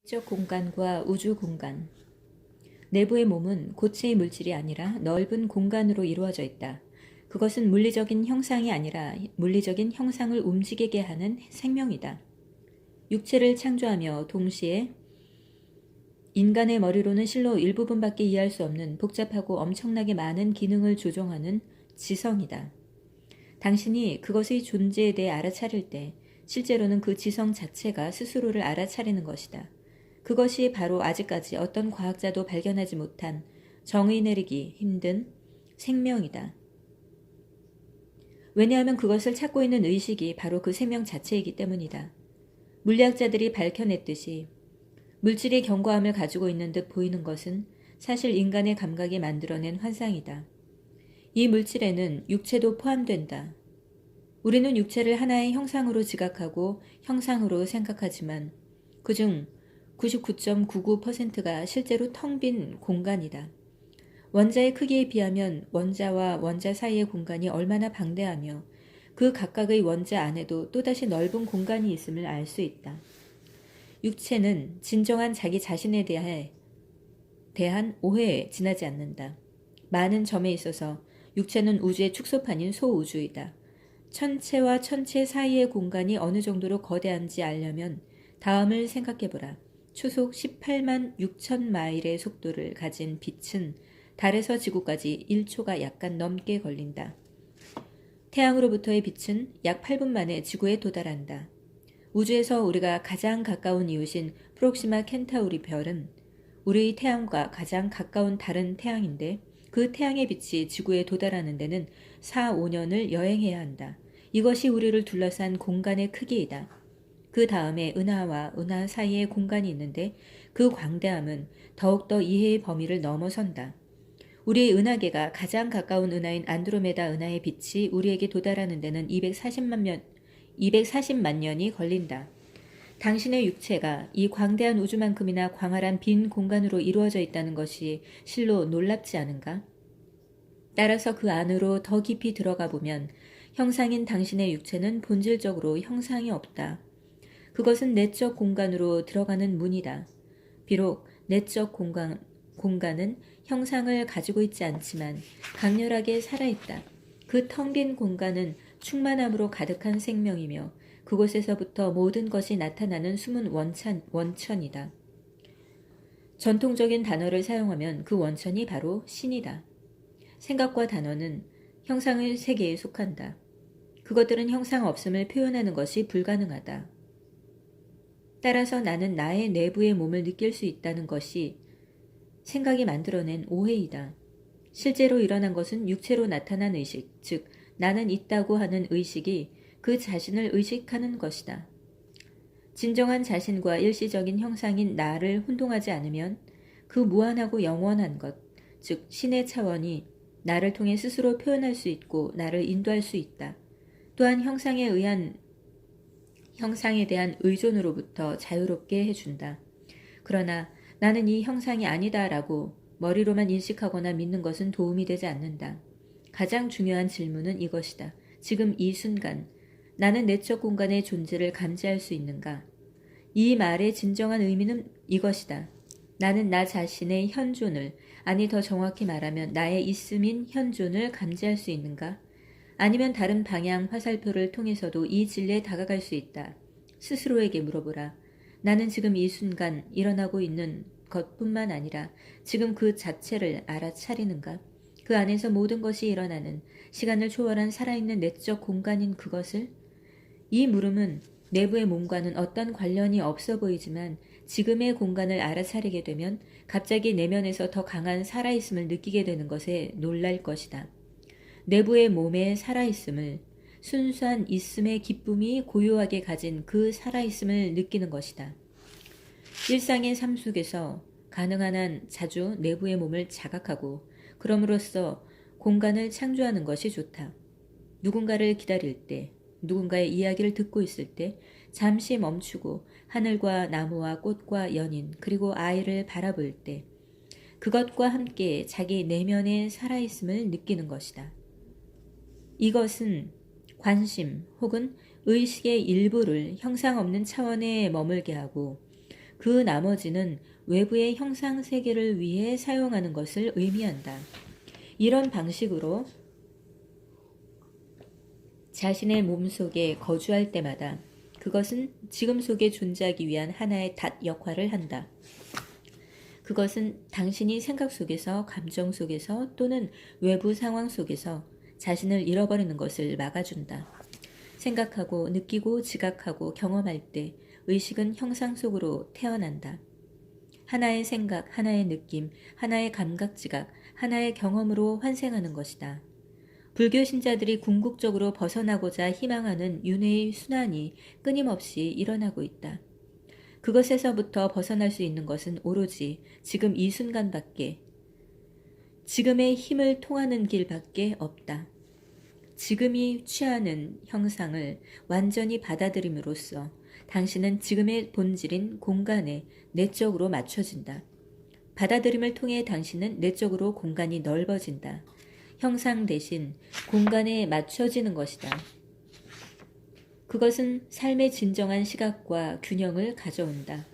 내적 공간과 우주 공간. 내부의 몸은 고체의 물질이 아니라 넓은 공간으로 이루어져 있다. 그것은 물리적인 형상이 아니라 물리적인 형상을 움직이게 하는 생명이다. 육체를 창조하며 동시에 인간의 머리로는 실로 일부분밖에 이해할 수 없는 복잡하고 엄청나게 많은 기능을 조종하는 지성이다. 당신이 그것의 존재에 대해 알아차릴 때 실제로는 그 지성 자체가 스스로를 알아차리는 것이다. 그것이 바로 아직까지 어떤 과학자도 발견하지 못한 정의 내리기 힘든 생명이다. 왜냐하면 그것을 찾고 있는 의식이 바로 그 생명 자체이기 때문이다. 물리학자들이 밝혀냈듯이 물질이 견고함을 가지고 있는 듯 보이는 것은 사실 인간의 감각이 만들어낸 환상이다. 이 물질에는 육체도 포함된다. 우리는 육체를 하나의 형상으로 지각하고 형상으로 생각하지만 그중 99.99%가 실제로 텅 빈 공간이다. 원자의 크기에 비하면 원자와 원자 사이의 공간이 얼마나 방대하며 그 각각의 원자 안에도 또다시 넓은 공간이 있음을 알 수 있다. 육체는 진정한 자기 자신에 대한 오해에 지나지 않는다. 많은 점에 있어서 육체는 우주의 축소판인 소우주이다. 천체와 천체 사이의 공간이 어느 정도로 거대한지 알려면 다음을 생각해보라. 초속 18만 6천 마일의 속도를 가진 빛은 달에서 지구까지 1초가 약간 넘게 걸린다. 태양으로부터의 빛은 약 8분 만에 지구에 도달한다. 우주에서 우리가 가장 가까운 이웃인 프록시마 켄타우리 별은 우리의 태양과 가장 가까운 다른 태양인데 그 태양의 빛이 지구에 도달하는 데는 4, 5년을 여행해야 한다. 이것이 우리를 둘러싼 공간의 크기이다. 그 다음에 은하와 은하 사이에 공간이 있는데 그 광대함은 더욱더 이해의 범위를 넘어선다. 우리의 은하계가 가장 가까운 은하인 안드로메다 은하의 빛이 우리에게 도달하는 데는 240만 년이 걸린다. 당신의 육체가 이 광대한 우주만큼이나 광활한 빈 공간으로 이루어져 있다는 것이 실로 놀랍지 않은가? 따라서 그 안으로 더 깊이 들어가 보면 형상인 당신의 육체는 본질적으로 형상이 없다. 그것은 내적 공간으로 들어가는 문이다. 비록 내적 공간은 형상을 가지고 있지 않지만 강렬하게 살아있다. 그 텅 빈 공간은 충만함으로 가득한 생명이며 그곳에서부터 모든 것이 나타나는 숨은 원천이다. 전통적인 단어를 사용하면 그 원천이 바로 신이다. 생각과 단어는 형상의 세계에 속한다. 그것들은 형상 없음을 표현하는 것이 불가능하다. 따라서 나는 나의 내부의 몸을 느낄 수 있다는 것이 생각이 만들어낸 오해이다. 실제로 일어난 것은 육체로 나타난 의식, 즉 나는 있다고 하는 의식이 그 자신을 의식하는 것이다. 진정한 자신과 일시적인 형상인 나를 혼동하지 않으면 그 무한하고 영원한 것, 즉 신의 차원이 나를 통해 스스로 표현할 수 있고 나를 인도할 수 있다. 또한 형상에 대한 의존으로부터 자유롭게 해준다. 그러나 나는 이 형상이 아니다라고 머리로만 인식하거나 믿는 것은 도움이 되지 않는다. 가장 중요한 질문은 이것이다. 지금 이 순간 나는 내적 공간의 존재를 감지할 수 있는가? 이 말의 진정한 의미는 이것이다. 나는 나 자신의 현존을, 아니 더 정확히 말하면 나의 있음인 현존을 감지할 수 있는가? 아니면 다른 방향 화살표를 통해서도 이 진리에 다가갈 수 있다. 스스로에게 물어보라. 나는 지금 이 순간 일어나고 있는 것뿐만 아니라 지금 그 자체를 알아차리는가? 그 안에서 모든 것이 일어나는 시간을 초월한 살아있는 내적 공간인 그것을? 이 물음은 내부의 몸과는 어떤 관련이 없어 보이지만 지금의 공간을 알아차리게 되면 갑자기 내면에서 더 강한 살아있음을 느끼게 되는 것에 놀랄 것이다. 내부의 몸의 살아있음을, 순수한 있음의 기쁨이 고요하게 가진 그 살아있음을 느끼는 것이다. 일상의 삶 속에서 가능한 한 자주 내부의 몸을 자각하고 그럼으로써 공간을 창조하는 것이 좋다. 누군가를 기다릴 때, 누군가의 이야기를 듣고 있을 때 잠시 멈추고 하늘과 나무와 꽃과 연인 그리고 아이를 바라볼 때 그것과 함께 자기 내면의 살아있음을 느끼는 것이다. 이것은 관심 혹은 의식의 일부를 형상 없는 차원에 머물게 하고 그 나머지는 외부의 형상 세계를 위해 사용하는 것을 의미한다. 이런 방식으로 자신의 몸속에 거주할 때마다 그것은 지금 속에 존재하기 위한 하나의 닷 역할을 한다. 그것은 당신이 생각 속에서, 감정 속에서 또는 외부 상황 속에서 자신을 잃어버리는 것을 막아준다. 생각하고 느끼고 지각하고 경험할 때 의식은 형상 속으로 태어난다. 하나의 생각, 하나의 느낌, 하나의 감각 지각, 하나의 경험으로 환생하는 것이다. 불교 신자들이 궁극적으로 벗어나고자 희망하는 윤회의 순환이 끊임없이 일어나고 있다. 그것에서부터 벗어날 수 있는 것은 오로지 지금 이 순간밖에, 지금의 힘을 통하는 길밖에 없다. 지금이 취하는 형상을 완전히 받아들임으로써 당신은 지금의 본질인 공간에 내적으로 맞춰진다. 받아들임을 통해 당신은 내적으로 공간이 넓어진다. 형상 대신 공간에 맞춰지는 것이다. 그것은 삶의 진정한 시각과 균형을 가져온다.